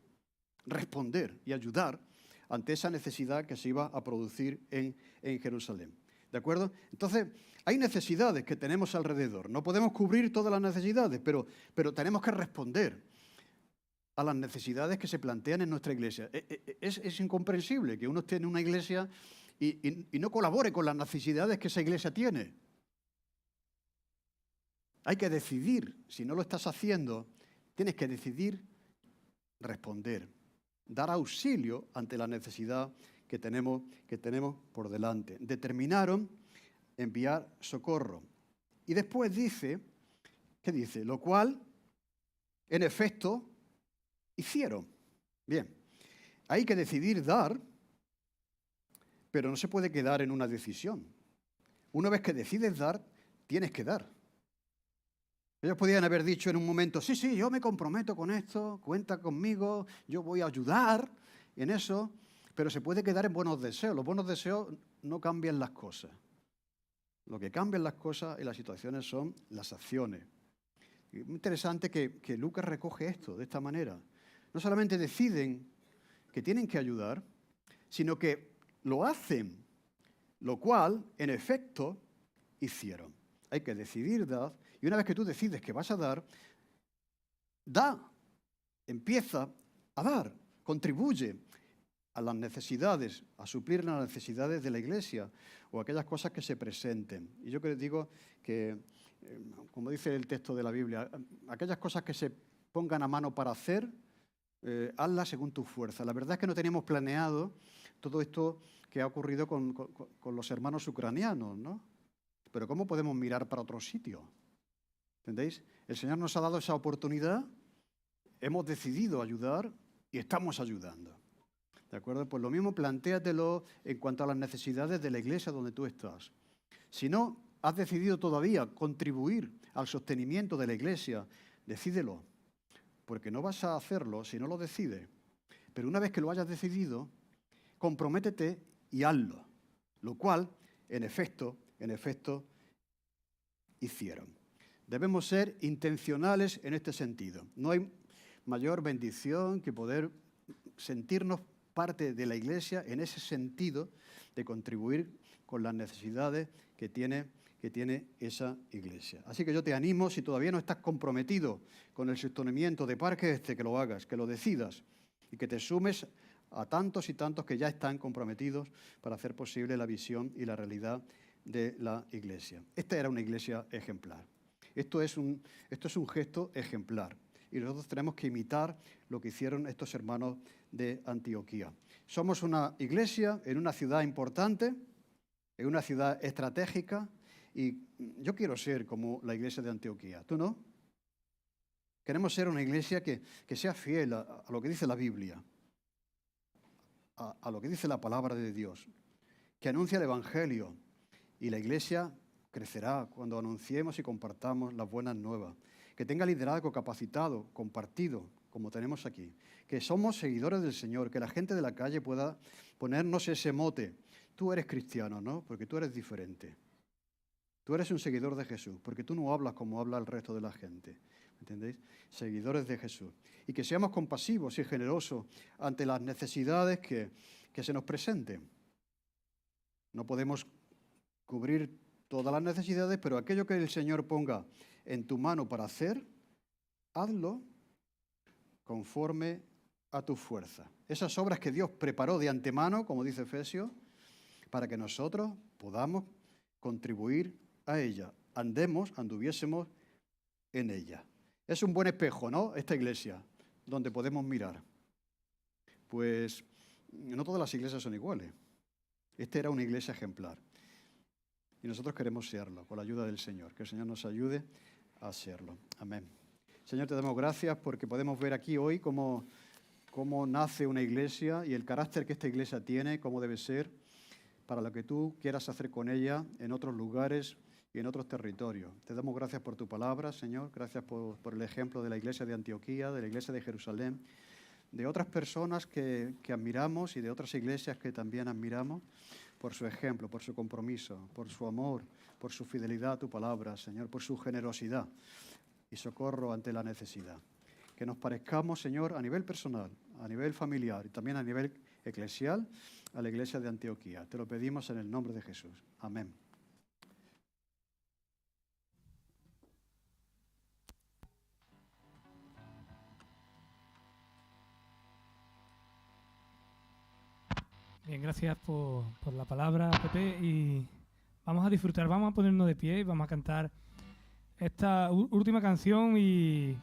[SPEAKER 1] responder y ayudar ante esa necesidad que se iba a producir en Jerusalén. ¿De acuerdo? Entonces, hay necesidades que tenemos alrededor. No podemos cubrir todas las necesidades, pero tenemos que responder a las necesidades que se plantean en nuestra iglesia. Es incomprensible que uno esté en una iglesia y no colabore con las necesidades que esa iglesia tiene. Hay que decidir. Si no lo estás haciendo, tienes que decidir responder, dar auxilio ante la necesidad que tenemos por delante. Determinaron enviar socorro. Y después dice, ¿qué dice? Lo cual, en efecto, hicieron. Bien, hay que decidir dar, pero no se puede quedar en una decisión. Una vez que decides dar, tienes que dar. Ellos podían haber dicho en un momento, sí, yo me comprometo con esto, cuenta conmigo, yo voy a ayudar en eso, pero se puede quedar en buenos deseos. Los buenos deseos no cambian las cosas. Lo que cambian las cosas y las situaciones son las acciones. Es muy interesante que Lucas recoge esto de esta manera. No solamente deciden que tienen que ayudar, sino que lo hacen, lo cual, en efecto, hicieron. Hay que decidir dar, y una vez que tú decides que vas a dar, da, empieza a dar, contribuye a las necesidades, a suplir las necesidades de la iglesia o aquellas cosas que se presenten. Y yo que les digo que, como dice el texto de la Biblia, aquellas cosas que se pongan a mano para hacer, hazlas según tu fuerza. La verdad es que no teníamos planeado todo esto que ha ocurrido con los hermanos ucranianos, ¿no? Pero ¿cómo podemos mirar para otro sitio? ¿Entendéis? El Señor nos ha dado esa oportunidad, hemos decidido ayudar y estamos ayudando. ¿De acuerdo? Pues lo mismo plantéatelo en cuanto a las necesidades de la iglesia donde tú estás. Si no has decidido todavía contribuir al sostenimiento de la iglesia, decídelo, porque no vas a hacerlo si no lo decides. Pero una vez que lo hayas decidido, comprométete y hazlo, lo cual, en efecto, hicieron. Debemos ser intencionales en este sentido. No hay mayor bendición que poder sentirnos parte de la iglesia en ese sentido de contribuir con las necesidades que tiene esa iglesia. Así que yo te animo, si todavía no estás comprometido con el sostenimiento de Parque Este, que lo hagas, que lo decidas y que te sumes a tantos y tantos que ya están comprometidos para hacer posible la visión y la realidad de la iglesia. Esta era una iglesia ejemplar. Esto es un gesto ejemplar. Y nosotros tenemos que imitar lo que hicieron estos hermanos de Antioquía. Somos una iglesia en una ciudad importante, en una ciudad estratégica, y yo quiero ser como la iglesia de Antioquía. ¿Tú no? Queremos ser una iglesia que sea fiel a lo que dice la Biblia, a lo que dice la palabra de Dios, que anuncia el Evangelio, y la iglesia crecerá cuando anunciemos y compartamos las buenas nuevas. Que tenga liderazgo capacitado, compartido, como tenemos aquí. Que somos seguidores del Señor, que la gente de la calle pueda ponernos ese mote. Tú eres cristiano, ¿no? Porque tú eres diferente. Tú eres un seguidor de Jesús, porque tú no hablas como habla el resto de la gente. ¿Entendéis? Seguidores de Jesús. Y que seamos compasivos y generosos ante las necesidades que se nos presenten. No podemos cubrir todas las necesidades, pero aquello que el Señor ponga en tu mano para hacer, hazlo conforme a tu fuerza. Esas obras que Dios preparó de antemano, como dice Efesios, para que nosotros podamos contribuir a ella, anduviésemos en ella. Es un buen espejo, ¿no? Esta iglesia, donde podemos mirar. Pues no todas las iglesias son iguales. Esta era una iglesia ejemplar. Y nosotros queremos serlo, con la ayuda del Señor. Que el Señor nos ayude a serlo. Amén. Señor, te damos gracias porque podemos ver aquí hoy cómo nace una iglesia y el carácter que esta iglesia tiene, cómo debe ser, para lo que tú quieras hacer con ella en otros lugares y en otros territorios. Te damos gracias por tu palabra, Señor. Gracias por el ejemplo de la iglesia de Antioquía, de la iglesia de Jerusalén, de otras personas que admiramos y de otras iglesias que también admiramos, por su ejemplo, por su compromiso, por su amor, por su fidelidad a tu palabra, Señor, por su generosidad y socorro ante la necesidad. Que nos parezcamos, Señor, a nivel personal, a nivel familiar y también a nivel eclesial, a la iglesia de Antioquía. Te lo pedimos en el nombre de Jesús. Amén.
[SPEAKER 2] Bien, gracias por la palabra, Pepe, y vamos a disfrutar, vamos a ponernos de pie y vamos a cantar esta última canción y